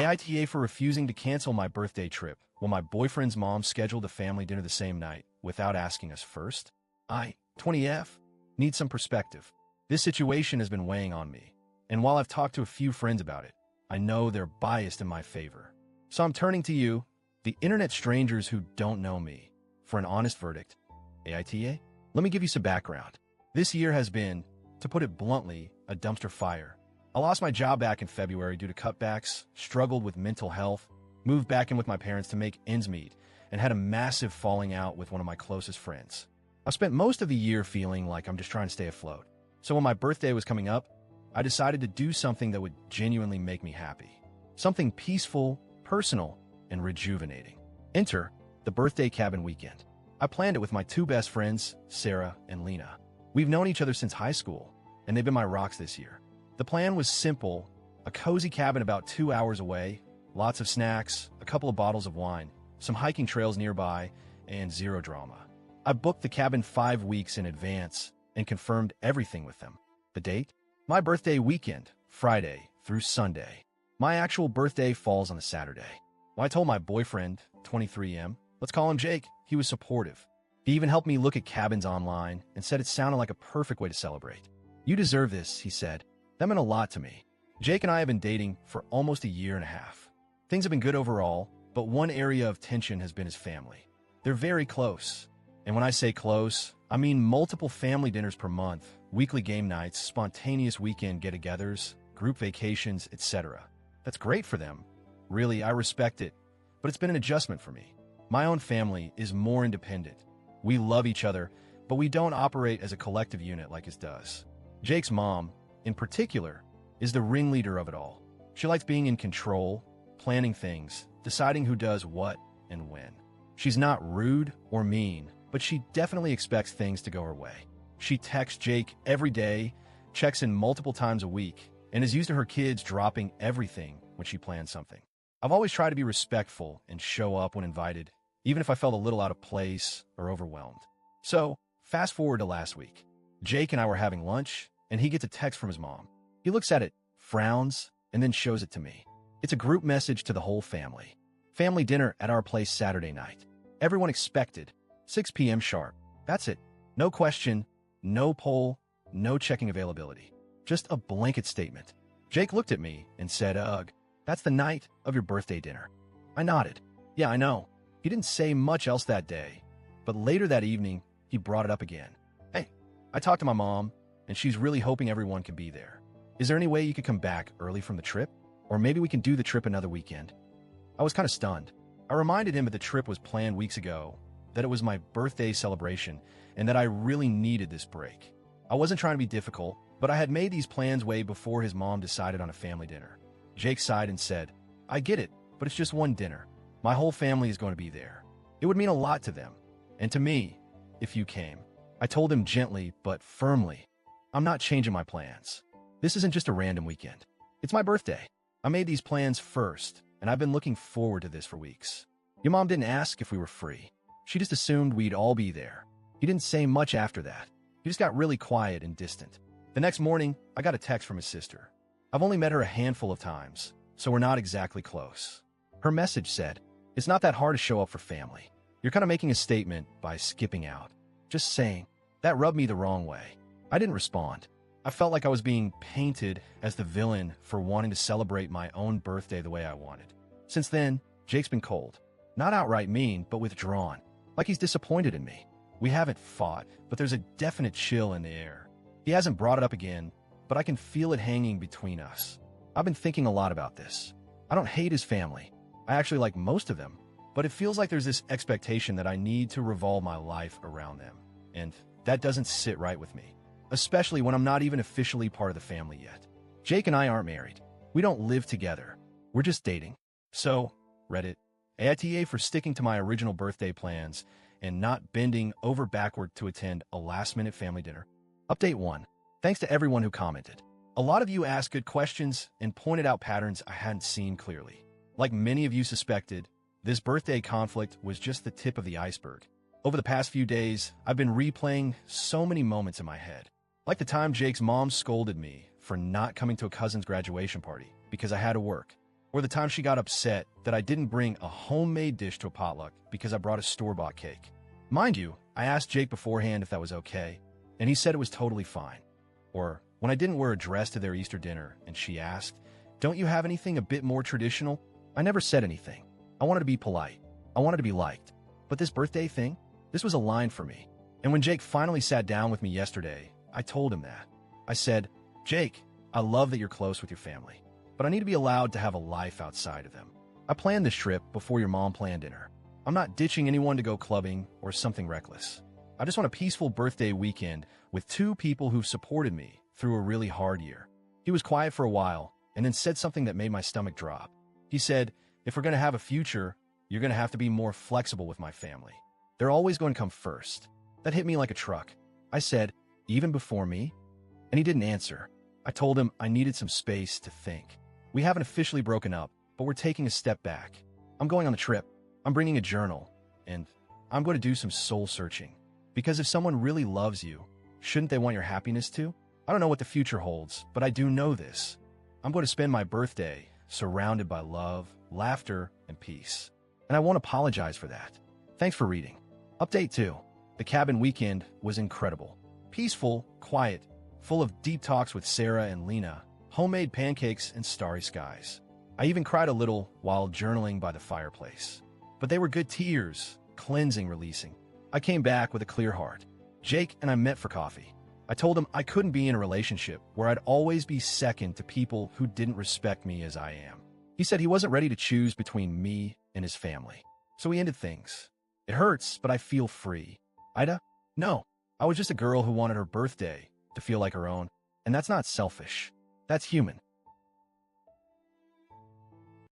AITA for refusing to cancel my birthday trip while my boyfriend's mom scheduled a family dinner the same night without asking us first. I, 20F, need some perspective. This situation has been weighing on me, and while I've talked to a few friends about it, I know they're biased in my favor. So I'm turning to you, the internet strangers who don't know me, for an honest verdict. AITA? Let me give you some background. This year has been, to put it bluntly, a dumpster fire. I lost my job back in February due to cutbacks, struggled with mental health, moved back in with my parents to make ends meet, and had a massive falling out with one of my closest friends. I've spent most of the year feeling like I'm just trying to stay afloat. So when my birthday was coming up, I decided to do something that would genuinely make me happy. Something peaceful, personal, and rejuvenating. Enter the birthday cabin weekend. I planned it with my two best friends, Sarah and Lena. We've known each other since high school, and they've been my rocks this year. The plan was simple, a cozy cabin about 2 hours away, lots of snacks, a couple of bottles of wine, some hiking trails nearby, and zero drama. I booked the cabin 5 weeks in advance and confirmed everything with them. The date? My birthday weekend, Friday through Sunday. My actual birthday falls on a Saturday. When I told my boyfriend, 23M, let's call him Jake, he was supportive. He even helped me look at cabins online and said it sounded like a perfect way to celebrate. You deserve this, he said. That meant a lot to me. Jake and I have been dating for almost a year and a half. Things have been good overall, but one area of tension has been his family. They're very close. And when I say close, I mean multiple family dinners per month, weekly game nights, spontaneous weekend get-togethers, group vacations, etc. That's great for them. Really, I respect it, but it's been an adjustment for me. My own family is more independent. We love each other, but we don't operate as a collective unit like his does. Jake's mom, in particular, is the ringleader of it all. She likes being in control, planning things, deciding who does what and when. She's not rude or mean, but she definitely expects things to go her way. She texts Jake every day, checks in multiple times a week, and is used to her kids dropping everything when she plans something. I've always tried to be respectful and show up when invited, even if I felt a little out of place or overwhelmed. So, fast forward to last week. Jake and I were having lunch, and he gets a text from his mom. He looks at it, frowns, and then shows it to me. It's a group message to the whole family. Family dinner at our place Saturday night. Everyone expected. 6 p.m. sharp. That's it. No question, no poll, no checking availability. Just a blanket statement. Jake looked at me and said, "Ugh, that's the night of your birthday dinner." I nodded. Yeah, I know. He didn't say much else that day, but later that evening, he brought it up again. Hey, I talked to my mom, and she's really hoping everyone can be there. Is there any way you could come back early from the trip? Or maybe we can do the trip another weekend? I was kind of stunned. I reminded him that the trip was planned weeks ago, that it was my birthday celebration, and that I really needed this break. I wasn't trying to be difficult, but I had made these plans way before his mom decided on a family dinner. Jake sighed and said, "I get it, but it's just one dinner. My whole family is going to be there. It would mean a lot to them, and to me, if you came." I told him gently but firmly, "I'm not changing my plans. This isn't just a random weekend. It's my birthday. I made these plans first, and I've been looking forward to this for weeks. Your mom didn't ask if we were free. She just assumed we'd all be there." He didn't say much after that. He just got really quiet and distant. The next morning, I got a text from his sister. I've only met her a handful of times, so we're not exactly close. Her message said, "It's not that hard to show up for family. You're kind of making a statement by skipping out." Just saying. That rubbed me the wrong way. I didn't respond. I felt like I was being painted as the villain for wanting to celebrate my own birthday the way I wanted. Since then, Jake's been cold. Not outright mean, but withdrawn. Like he's disappointed in me. We haven't fought, but there's a definite chill in the air. He hasn't brought it up again, but I can feel it hanging between us. I've been thinking a lot about this. I don't hate his family. I actually like most of them, but it feels like there's this expectation that I need to revolve my life around them. And that doesn't sit right with me, especially when I'm not even officially part of the family yet. Jake and I aren't married. We don't live together. We're just dating. So, Reddit, AITA for sticking to my original birthday plans and not bending over backward to attend a last-minute family dinner. Update 1. Thanks to everyone who commented. A lot of you asked good questions and pointed out patterns I hadn't seen clearly. Like many of you suspected, this birthday conflict was just the tip of the iceberg. Over the past few days, I've been replaying so many moments in my head. Like the time Jake's mom scolded me for not coming to a cousin's graduation party because I had to work. Or the time she got upset that I didn't bring a homemade dish to a potluck because I brought a store-bought cake. Mind you, I asked Jake beforehand if that was okay, and he said it was totally fine. Or when I didn't wear a dress to their Easter dinner and she asked, "Don't you have anything a bit more traditional?" I never said anything. I wanted to be polite. I wanted to be liked. But this birthday thing, this was a line for me. And when Jake finally sat down with me yesterday, I told him that. I said, "Jake, I love that you're close with your family, but I need to be allowed to have a life outside of them. I planned this trip before your mom planned dinner. I'm not ditching anyone to go clubbing or something reckless. I just want a peaceful birthday weekend with two people who've supported me through a really hard year." He was quiet for a while and then said something that made my stomach drop. He said, "If we're going to have a future, you're going to have to be more flexible with my family. They're always going to come first." That hit me like a truck. I said, "Even before me?" And he didn't answer. I told him I needed some space to think. We haven't officially broken up, but we're taking a step back. I'm going on the trip. I'm bringing a journal, and I'm going to do some soul searching. Because if someone really loves you, shouldn't they want your happiness too? I don't know what the future holds, but I do know this. I'm going to spend my birthday surrounded by love, laughter, and peace. And I won't apologize for that. Thanks for reading. Update 2. The cabin weekend was incredible. Peaceful, quiet, full of deep talks with Sarah and Lena, homemade pancakes, and starry skies. I even cried a little while journaling by the fireplace. But they were good tears, cleansing, releasing. I came back with a clear heart. Jake and I met for coffee. I told him I couldn't be in a relationship where I'd always be second to people who didn't respect me as I am. He said he wasn't ready to choose between me and his family. So we ended things. It hurts, but I feel free. AITA? No. I was just a girl who wanted her birthday to feel like her own. And that's not selfish. That's human.